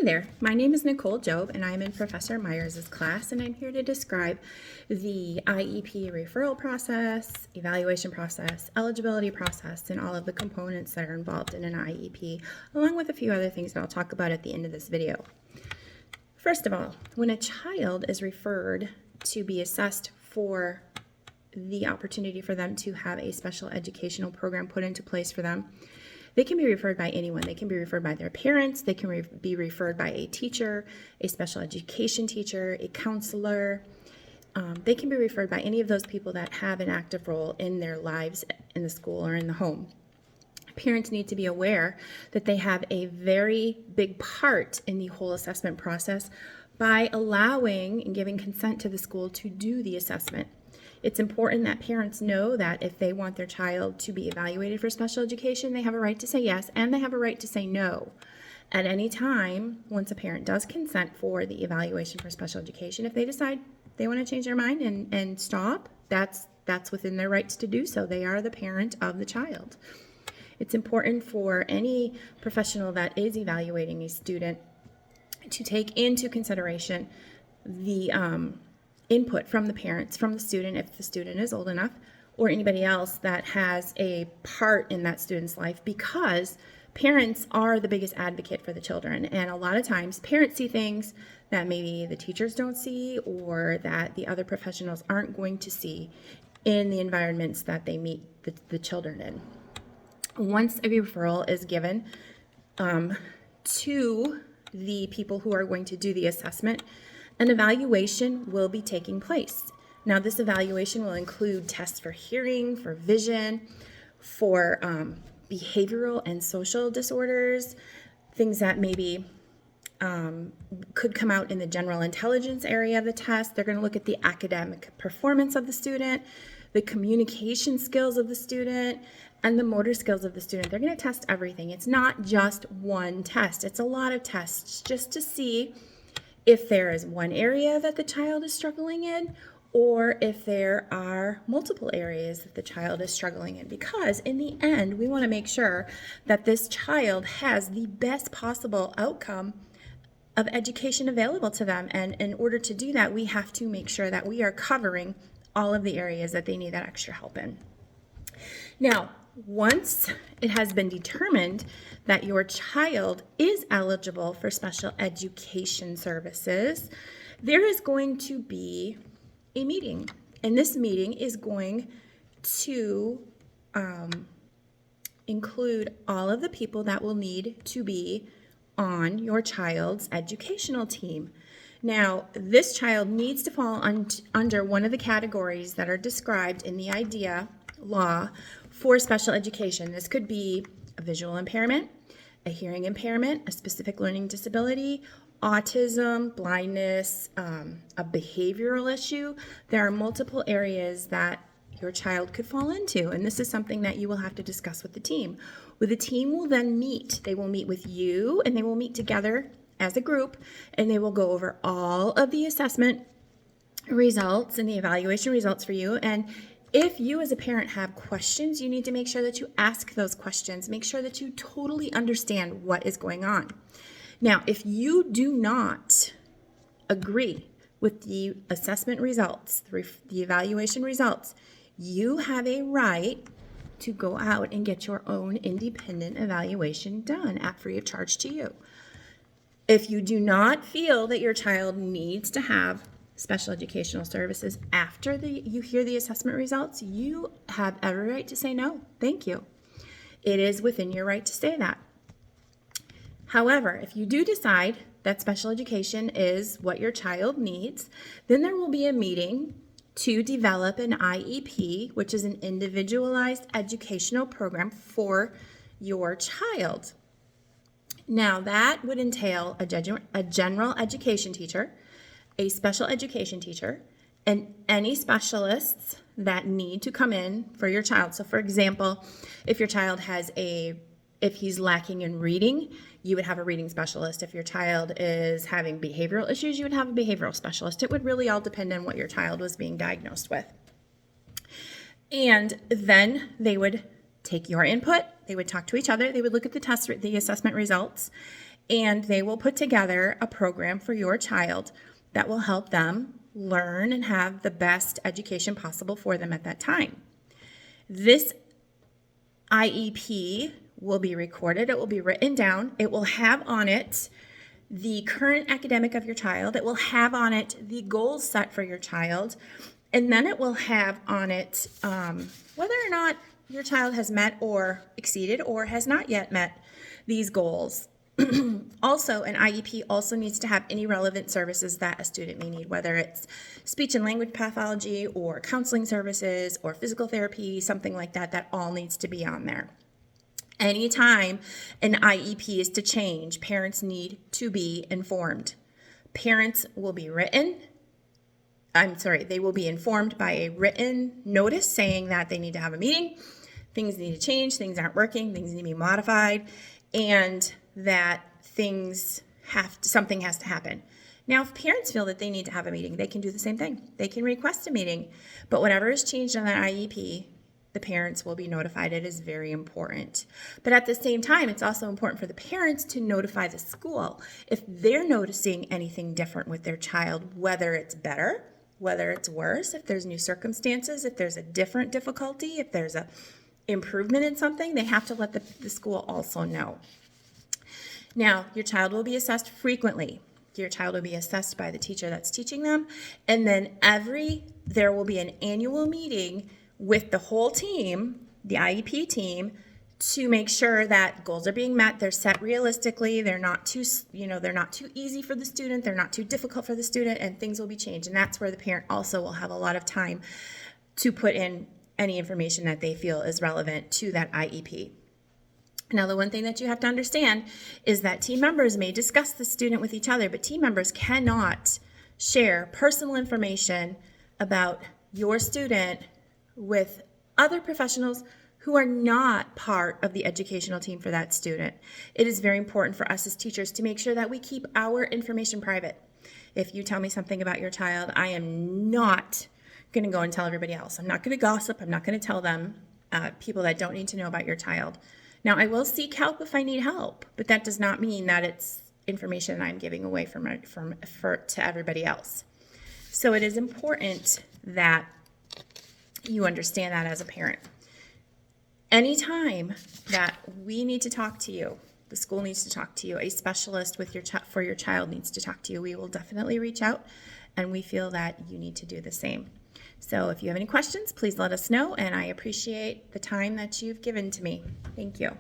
there, my name is Nicole Job and I'm in Professor Myers' class, and I'm here to describe the IEP referral process, evaluation process, eligibility process, and all of the components that are involved in an IEP, along with a few other things that I'll talk about at the end of this video. First of all, when a child is referred to be assessed for the opportunity for them to have a special educational program put into place for them, they can be referred by anyone. They can be referred by their parents. They can be referred by a teacher, a special education teacher, a counselor. They can be referred by any of those people that have an active role in their lives in the school or in the home. Parents need to be aware that they have a very big part in the whole assessment process by allowing and giving consent to the school to do the assessment. It's important that parents know that if they want their child to be evaluated for special education, they have a right to say yes, and they have a right to say no. At any time, once a parent does consent for the evaluation for special education, if they decide they want to change their mind and stop, that's within their rights to do so. They are the parent of the child. It's important for any professional that is evaluating a student to take into consideration the input from the parents, from the student, if the student is old enough, or anybody else that has a part in that student's life, because parents are the biggest advocate for the children. And a lot of times parents see things that maybe the teachers don't see, or that the other professionals aren't going to see in the environments that they meet the children in. Once a referral is given to the people who are going to do the assessment, an evaluation will be taking place. Now, this evaluation will include tests for hearing, for vision, for behavioral and social disorders, things that maybe could come out in the general intelligence area of the test. They're going to look at the academic performance of the student, the communication skills of the student, and the motor skills of the student. They're going to test everything. It's not just one test. It's a lot of tests just to see if there is one area that the child is struggling in, or if there are multiple areas that the child is struggling in. Because in the end, we want to make sure that this child has the best possible outcome of education available to them. And in order to do that, we have to make sure that we are covering all of the areas that they need that extra help in. Now, once it has been determined that your child is eligible for special education services, there is going to be a meeting. And this meeting is going to include all of the people that will need to be on your child's educational team. Now, this child needs to fall under one of the categories that are described in the IDEA law for special education. This could be a visual impairment, a hearing impairment, a specific learning disability, autism, blindness, a behavioral issue. There are multiple areas that your child could fall into, and this is something that you will have to discuss with the team. The team will then meet. They will meet with you, and they will meet together as a group, and they will go over all of the assessment results and the evaluation results for you. And if you as a parent have questions, you need to make sure that you ask those questions. Make sure that you totally understand what is going on. Now, if you do not agree with the assessment results, the evaluation results, you have a right to go out and get your own independent evaluation done at free of charge to you. If you do not feel that your child needs to have special educational services after you hear the assessment results, you have every right to say no, thank you. It is within your right to say that. However, if you do decide that special education is what your child needs, then there will be a meeting to develop an IEP, which is an individualized educational program for your child. Now, that would entail a general education teacher, a special education teacher, and any specialists that need to come in for your child. So for example, if your child if he's lacking in reading, you would have a reading specialist. If your child is having behavioral issues, you would have a behavioral specialist. It would really all depend on what your child was being diagnosed with. And then they would take your input, they would talk to each other, they would look at the assessment results, and they will put together a program for your child that will help them learn and have the best education possible for them at that time. This IEP will be recorded, it will be written down, it will have on it the current academic of your child, it will have on it the goals set for your child, and then it will have on it whether or not your child has met or exceeded or has not yet met these goals. Also, an IEP also needs to have any relevant services that a student may need, whether it's speech and language pathology or counseling services or physical therapy, something like that, that all needs to be on there. Anytime an IEP is to change, parents need to be informed. Parents will be they will be informed by a written notice saying that they need to have a meeting, things need to change, things aren't working, things need to be modified, and that something has to happen. Now, if parents feel that they need to have a meeting, they can do the same thing. They can request a meeting, but whatever is changed on that IEP, the parents will be notified. It is very important. But at the same time, it's also important for the parents to notify the school if they're noticing anything different with their child, whether it's better, whether it's worse, if there's new circumstances, if there's a different difficulty, if there's a improvement in something, they have to let the school also know. Now, your child will be assessed frequently. Your child will be assessed by the teacher that's teaching them, and then there will be an annual meeting with the whole team, the IEP team, to make sure that goals are being met, they're set realistically, they're not too easy for the student, they're not too difficult for the student, and things will be changed. And that's where the parent also will have a lot of time to put in any information that they feel is relevant to that IEP. Now, the one thing that you have to understand is that team members may discuss the student with each other, but team members cannot share personal information about your student with other professionals who are not part of the educational team for that student. It is very important for us as teachers to make sure that we keep our information private. If you tell me something about your child, I am not going to go and tell everybody else. I'm not going to gossip. I'm not going to tell them people that don't need to know about your child. Now, I will seek help if I need help, but that does not mean that it's information I'm giving away to everybody else. So it is important that you understand that as a parent. Anytime that we need to talk to you, the school needs to talk to you, a specialist for your child needs to talk to you, we will definitely reach out, and we feel that you need to do the same. So if you have any questions, please let us know, and I appreciate the time that you've given to me. Thank you.